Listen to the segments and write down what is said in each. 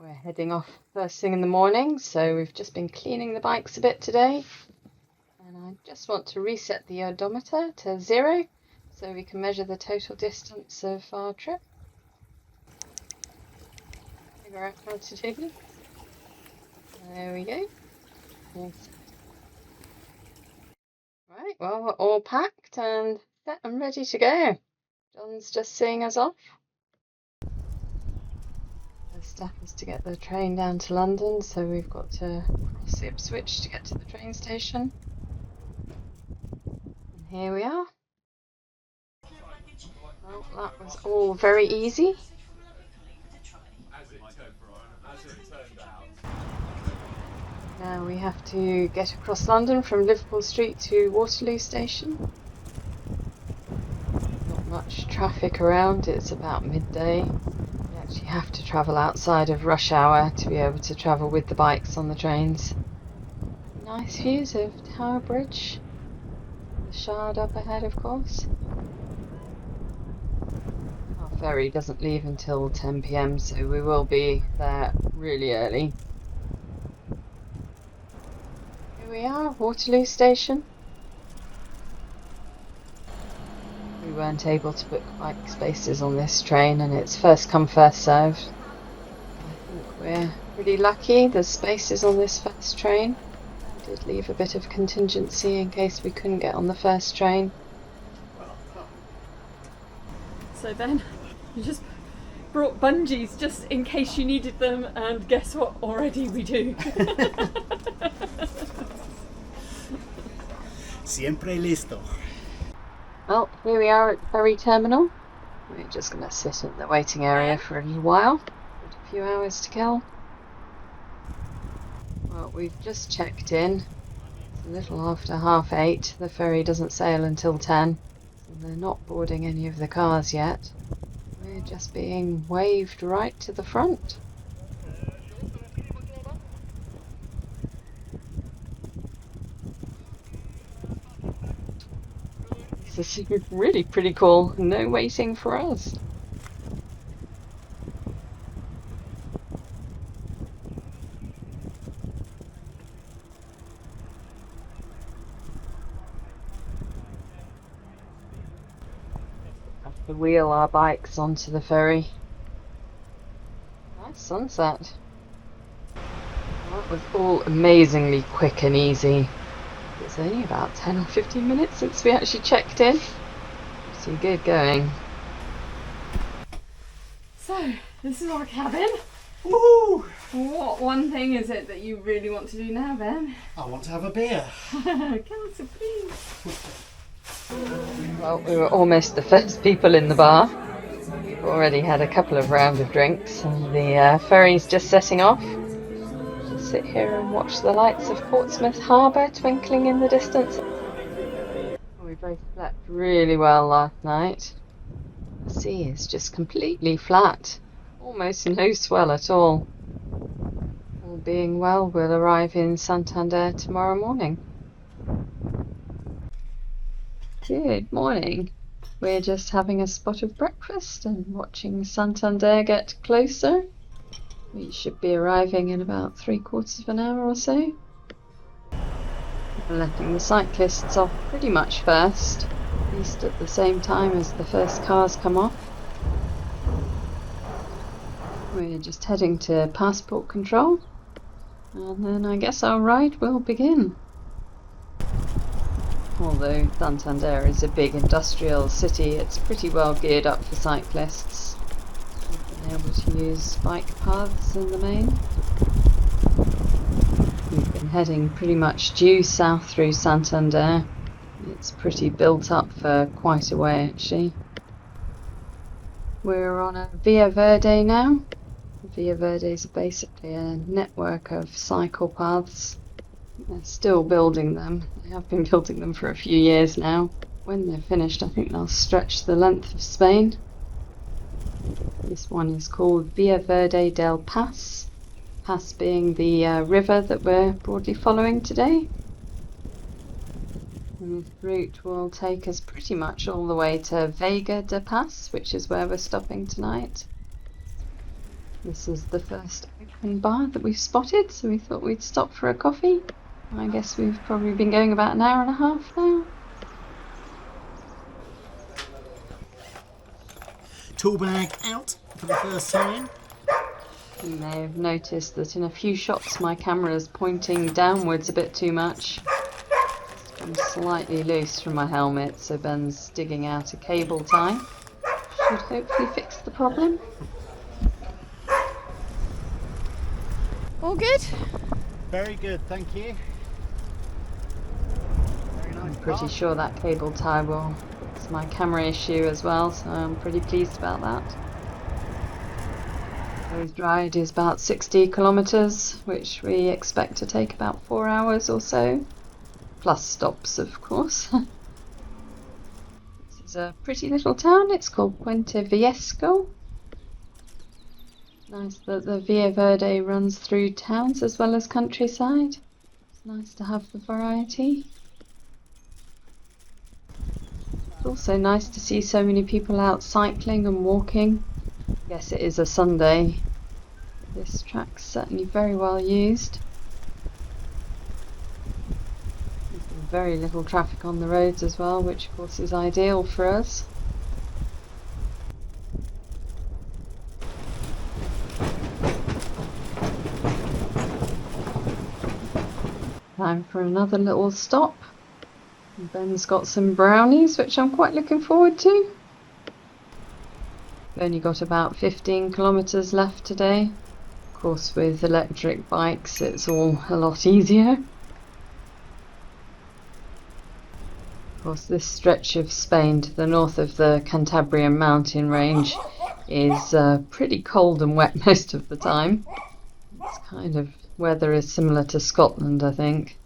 We're heading off first thing in the morning, so we've just been cleaning the bikes a bit today. And I just want to reset the odometer to 0 so we can measure the total distance of our trip. Figure out how to do this. There we go. Right, well, we're all packed and set and ready to go. John's just seeing us off. The step is to get the train down to London, so we've got to cross Ipswich to get to the train station. And here we are. Well, that was all very easy. Now we have to get across London from Liverpool Street to Waterloo Station. Not much traffic around, it's about midday. You actually have to travel outside of rush hour to be able to travel with the bikes on the trains. Nice views of Tower Bridge. The Shard up ahead, of course. Our ferry doesn't leave until 10 p.m, so we will be there really early. Here we are, Waterloo Station. We weren't able to book bike spaces on this train, and it's first come, first served. I think we're pretty lucky. There's spaces on this first train. We did leave a bit of contingency in case we couldn't get on the first train. So then you just brought bungees just in case you needed them, and guess what? Already we do. Siempre listo. Well, here we are at the ferry terminal. We're just going to sit in the waiting area for a little while. Got a few hours to kill. Well, we've just checked in. It's a little after 8:30. The ferry doesn't sail until 10. So they're not boarding any of the cars yet. We're just being waved right to the front. This is really pretty cool. No waiting for us. Have to wheel our bikes onto the ferry. Nice sunset. That was all amazingly quick and easy. It's only about 10 or 15 minutes since we actually checked in. So good going. So, this is our cabin. Woo! What one thing is it that you really want to do now, Ben? I want to have a beer. Council, please. Well, we were almost the first people in the bar. We've already had a couple of rounds of drinks and the ferry's just setting off. Sit here and watch the lights of Portsmouth Harbour twinkling in the distance. We both slept really well last night. The sea is just completely flat, almost no swell at all. All being well, we'll arrive in Santander tomorrow morning. Good morning. We're just having a spot of breakfast and watching Santander get closer. We should be arriving in about 3/4 of an hour or so. We're letting the cyclists off pretty much first, at least at the same time as the first cars come off. We're just heading to passport control, and then I guess our ride will begin. Although Santander is a big industrial city, it's pretty well geared up for cyclists. Able to use bike paths in the main. We've been heading pretty much due south through Santander. It's pretty built up for quite a way actually. We're on a Via Verde now. Via Verde is basically a network of cycle paths. They're still building them. They have been building them for a few years now. When they're finished, I think they'll stretch the length of Spain. This one is called Via Verde del Pas, Pas being the river that we're broadly following today. And this route will take us pretty much all the way to Vega de Pas, which is where we're stopping tonight. This is the first open bar that we've spotted, so we thought we'd stop for a coffee. I guess we've probably been going about an hour and a half now. Tool bag out for the first time. You may have noticed that in a few shots my camera is pointing downwards a bit too much. It's come slightly loose from my helmet, so Ben's digging out a cable tie. Should hopefully fix the problem. All good? Very good, thank you. Very nice. I'm pretty sure that cable tie will fix my camera issue as well, so I'm pretty pleased about that. Today's ride is about 60 kilometres, which we expect to take about 4 hours or so, plus stops of course. This is a pretty little town, it's called Puente Viejo. Nice that the Via Verde runs through towns as well as countryside. It's nice to have the variety. It's also nice to see so many people out cycling and walking. I guess it is a Sunday. This track's certainly very well used. There's been very little traffic on the roads as well, which of course is ideal for us. Time for another little stop. Ben's got some brownies, which I'm quite looking forward to. We've only got about 15 kilometres left today. Of course, with electric bikes, it's all a lot easier. Of course, this stretch of Spain to the north of the Cantabrian mountain range is pretty cold and wet most of the time. It's kind of weather is similar to Scotland, I think.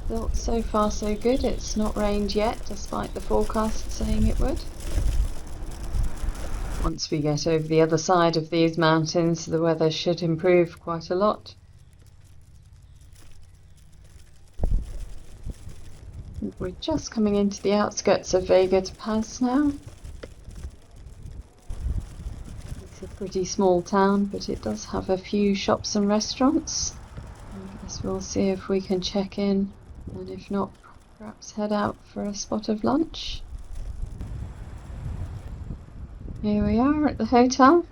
But so far so good. It's not rained yet, despite the forecast saying it would. Once we get over the other side of these mountains, the weather should improve quite a lot. We're just coming into the outskirts of Vega de Paz now. It's a pretty small town, but it does have a few shops and restaurants. I guess we'll see if we can check in, and if not, perhaps head out for a spot of lunch. Here we are at the hotel.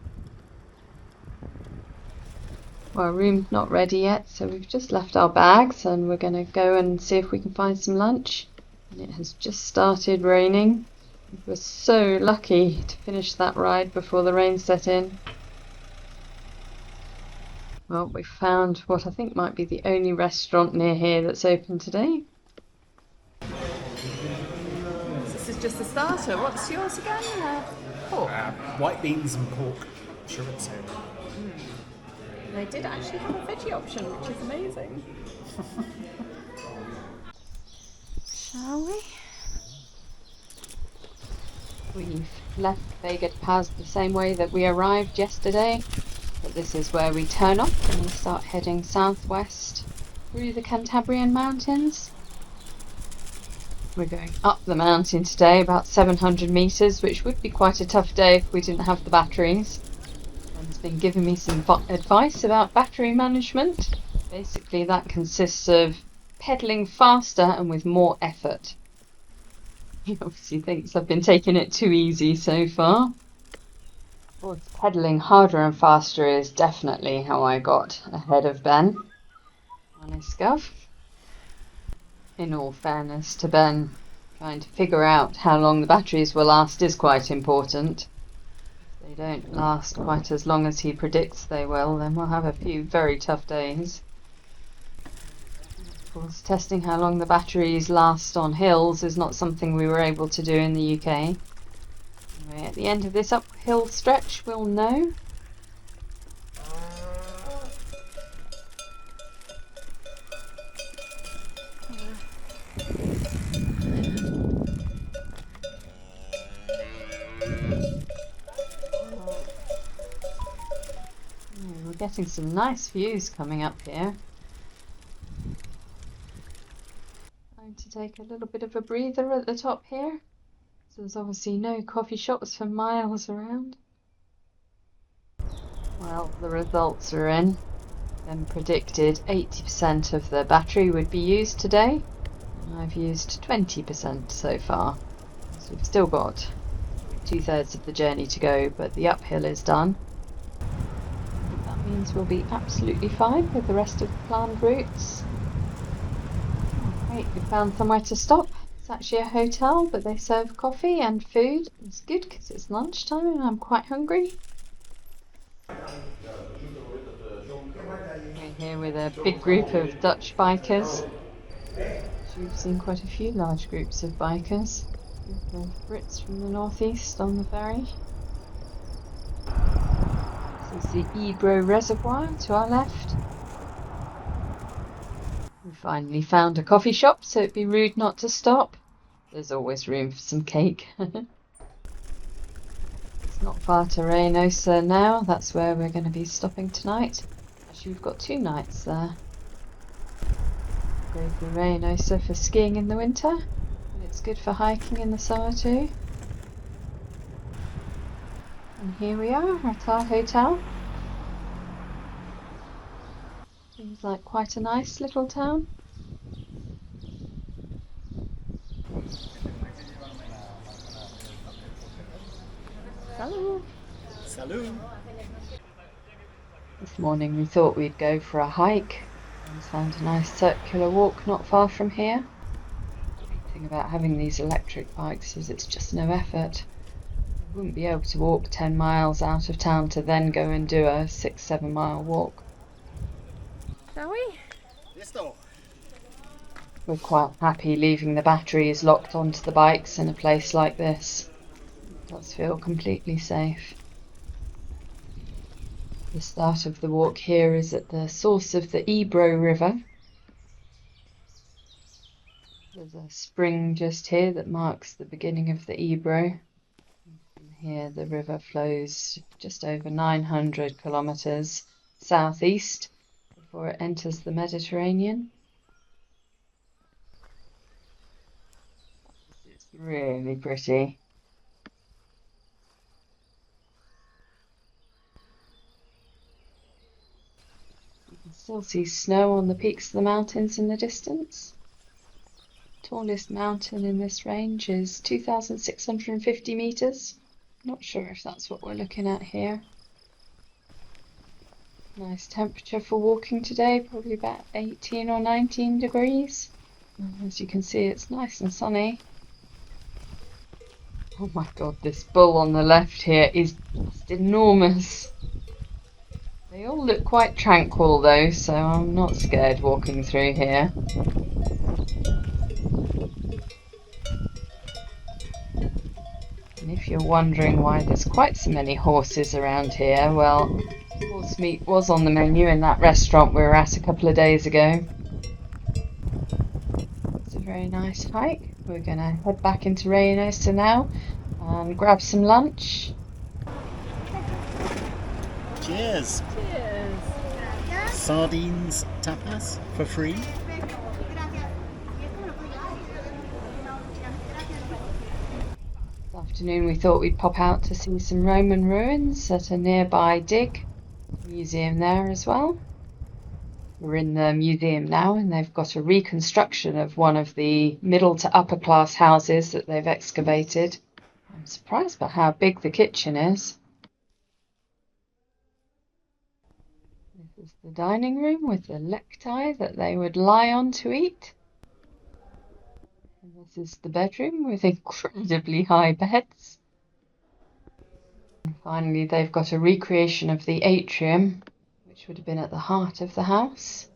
Well, our room's not ready yet, so we've just left our bags and we're going to go and see if we can find some lunch. And it has just started raining. We were so lucky to finish that ride before the rain set in. Well, we found what I think might be the only restaurant near here that's open today. This is just a starter. What's yours again? Pork. White beans and pork chorizo. They did actually have a veggie option, which is amazing. Shall we? We've left Vega de Paz the same way that we arrived yesterday, but this is where we turn off and we start heading southwest through the Cantabrian mountains. We're going up the mountain today, about 700 metres, which would be quite a tough day if we didn't have the batteries. Ben's been giving me some advice about battery management. Basically that consists of pedalling faster and with more effort. He obviously thinks I've been taking it too easy so far. Well, pedalling harder and faster is definitely how I got ahead of Ben. Honest Gov. In all fairness to Ben, trying to figure out how long the batteries will last is quite important. If they don't last quite as long as he predicts they will, then we'll have a few very tough days. Of course, testing how long the batteries last on hills is not something we were able to do in the UK. Anyway, at the end of this uphill stretch, we'll know. We're getting some nice views coming up here. Time to take a little bit of a breather at the top here. So there's obviously no coffee shops for miles around. Well, the results are in. Then predicted 80% of the battery would be used today, and I've used 20% so far. So we've still got 2/3 of the journey to go, but the uphill is done. That means we'll be absolutely fine with the rest of the planned routes. Great, we found somewhere to stop. It's actually a hotel, but they serve coffee and food. It's good because it's lunchtime and I'm quite hungry. We're here with a big group of Dutch bikers. We've seen quite a few large groups of bikers. A group of Brits from the northeast on the ferry. This is the Ebro Reservoir to our left. We finally found a coffee shop, so it'd be rude not to stop. There's always room for some cake. It's not far to Reynosa now. That's where we're going to be stopping tonight. Actually, we've got 2 nights there. Go through Reynosa for skiing in the winter, and it's good for hiking in the summer too. And here we are at our hotel. Seems like quite a nice little town. Hello. Salut! This morning we thought we'd go for a hike and found a nice circular walk not far from here. The great thing about having these electric bikes is it's just no effort. You wouldn't be able to walk 10 miles out of town to then go and do a 6-7 mile walk. Shall we? Listo! We're quite happy leaving the batteries locked onto the bikes in a place like this. It does feel completely safe. The start of the walk here is at the source of the Ebro River. There's a spring just here that marks the beginning of the Ebro. From here the river flows just over 900 kilometres southeast before it enters the Mediterranean. It's really pretty. You can still see snow on the peaks of the mountains in the distance. The tallest mountain in this range is 2,650 metres. Not sure if that's what we're looking at here. Nice temperature for walking today, probably about 18 or 19 degrees. As you can see, it's nice and sunny. Oh my god, this bull on the left here is just enormous. They all look quite tranquil though, so I'm not scared walking through here. And if you're wondering why there's quite so many horses around here, well, horse meat was on the menu in that restaurant we were at a couple of days ago. It's a very nice hike. We're going to head back into Reynosa now and grab some lunch. Cheers! Cheers. Sardines tapas for free. This afternoon we thought we'd pop out to see some Roman ruins at a nearby dig. Museum there as well. We're in the museum now and they've got a reconstruction of one of the middle to upper class houses that they've excavated. I'm surprised by how big the kitchen is. This is the dining room with the lectei that they would lie on to eat. And this is the bedroom with incredibly high beds. And finally they've got a recreation of the atrium, which would have been at the heart of the house.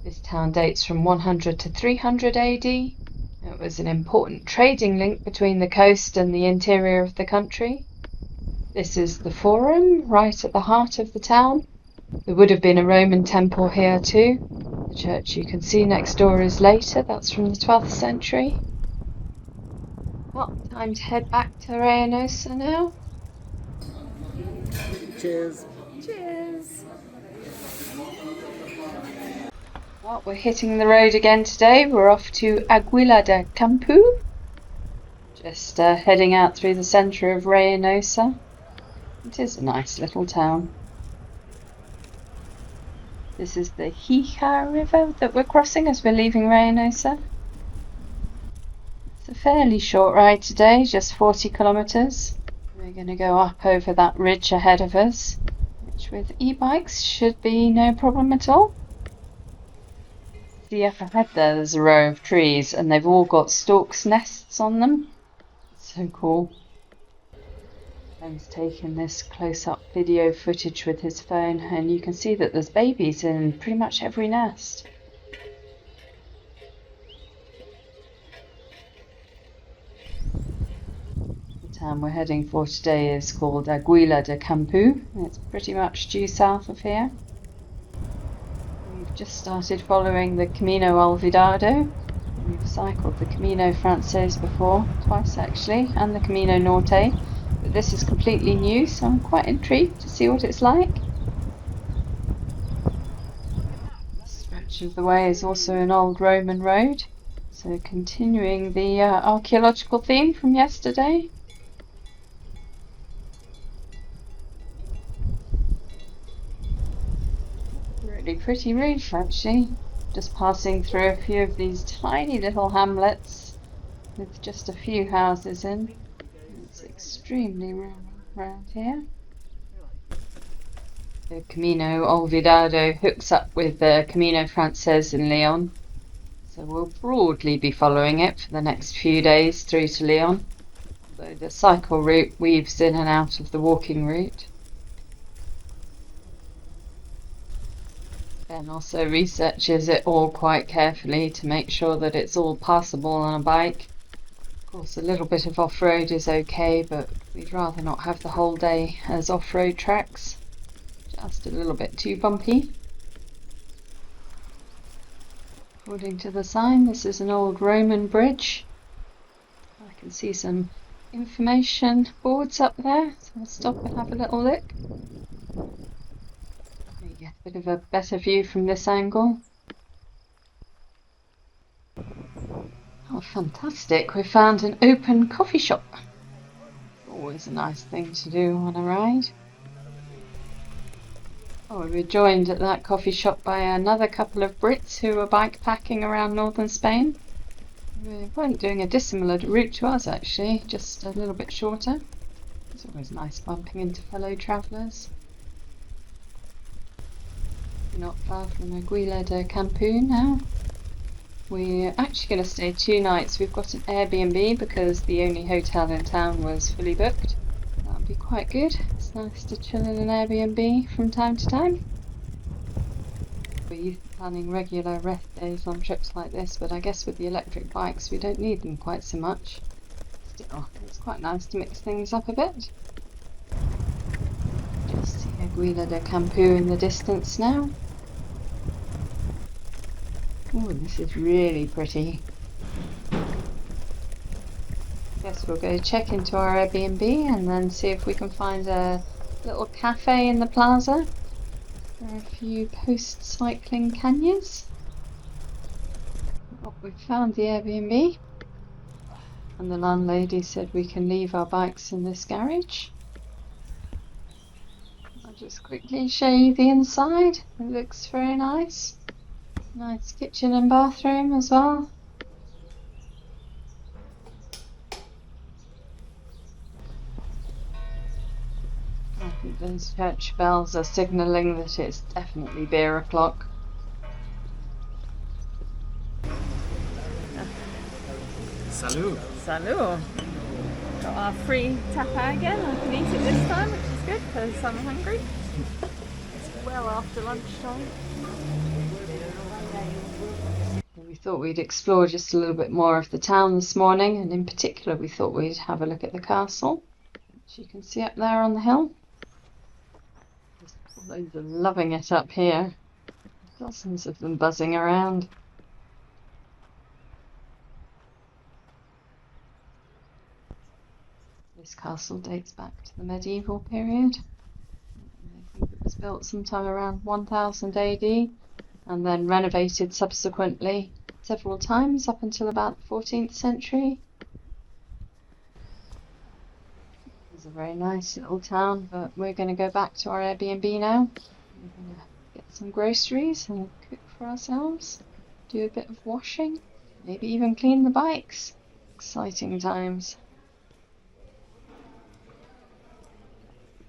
This town dates from 100 to 300 AD. It was an important trading link between the coast and the interior of the country. This is the Forum, right at the heart of the town. There would have been a Roman temple here too. The church you can see next door is later, that's from the 12th century. Well, time to head back to Reynosa now. Cheers! Cheers. Well, we're hitting the road again today. We're off to Aguilar de Campoo. Just heading out through the centre of Reynosa. It is a nice little town. This is the Hija River that we're crossing as we're leaving Reynosa. It's a fairly short ride today, just 40 kilometres. We're going to go up over that ridge ahead of us, which with e-bikes should be no problem at all. See up ahead there's a row of trees and they've all got storks' nests on them. So cool. Ben's taken this close-up video footage with his phone and you can see that there's babies in pretty much every nest. The town we're heading for today is called Aguilar de Campoo. It's pretty much due south of here. We've just started following the Camino Olvidado. We've cycled the Camino Frances before, twice actually, and the Camino Norte. But this is completely new, so I'm quite intrigued to see what it's like. This stretch of the way is also an old Roman road, so continuing the archaeological theme from yesterday. Really pretty route actually, just passing through a few of these tiny little hamlets with just a few houses in. It's extremely rural around here. The Camino Olvidado hooks up with the Camino Frances in Leon, so we'll broadly be following it for the next few days through to Leon, though the cycle route weaves in and out of the walking route. Ben also researches it all quite carefully to make sure that it's all passable on a bike. Of course, a little bit of off-road is okay, but we'd rather not have the whole day as off-road tracks. Just a little bit too bumpy. According to the sign, this is an old Roman bridge. I can see some information boards up there, so I'll stop and have a little look. You get a bit of a better view from this angle. Oh, fantastic! We found an open coffee shop. Always a nice thing to do on a ride. Oh, we were joined at that coffee shop by another couple of Brits who were bikepacking around northern Spain. We weren't doing a dissimilar route to us actually, just a little bit shorter. It's always nice bumping into fellow travellers. Not far from Aguilar de Campoo now. We're actually going to stay 2 nights. We've got an Airbnb because the only hotel in town was fully booked. That'll be quite good. It's nice to chill in an Airbnb from time to time. We're used to planning regular rest days on trips like this, but I guess with the electric bikes we don't need them quite so much. Still, it's quite nice to mix things up a bit. Just see Aguilar de Campoo in the distance now. Oh, this is really pretty. Guess we'll go check into our Airbnb and then see if we can find a little cafe in the plaza. There are a few post-cycling canyons. Oh, we found the Airbnb. And the landlady said we can leave our bikes in this garage. I'll just quickly show you the inside. It looks very nice. Nice kitchen and bathroom as well. I think those church bells are signalling that it's definitely beer o'clock. Salud. Salud! Got our free tapa again. I can eat it this time, which is good because I'm hungry. It's well after lunchtime. We thought we'd explore just a little bit more of the town this morning, and in particular we thought we'd have a look at the castle, which you can see up there on the hill. There's loads of loving it up here. Dozens of them buzzing around. This castle dates back to the medieval period. I think it was built sometime around 1000 AD and then renovated subsequently several times up until about the 14th century. There's a very nice little town, but we're going to go back to our Airbnb now. We're going to get some groceries and cook for ourselves, do a bit of washing, maybe even clean the bikes. Exciting times.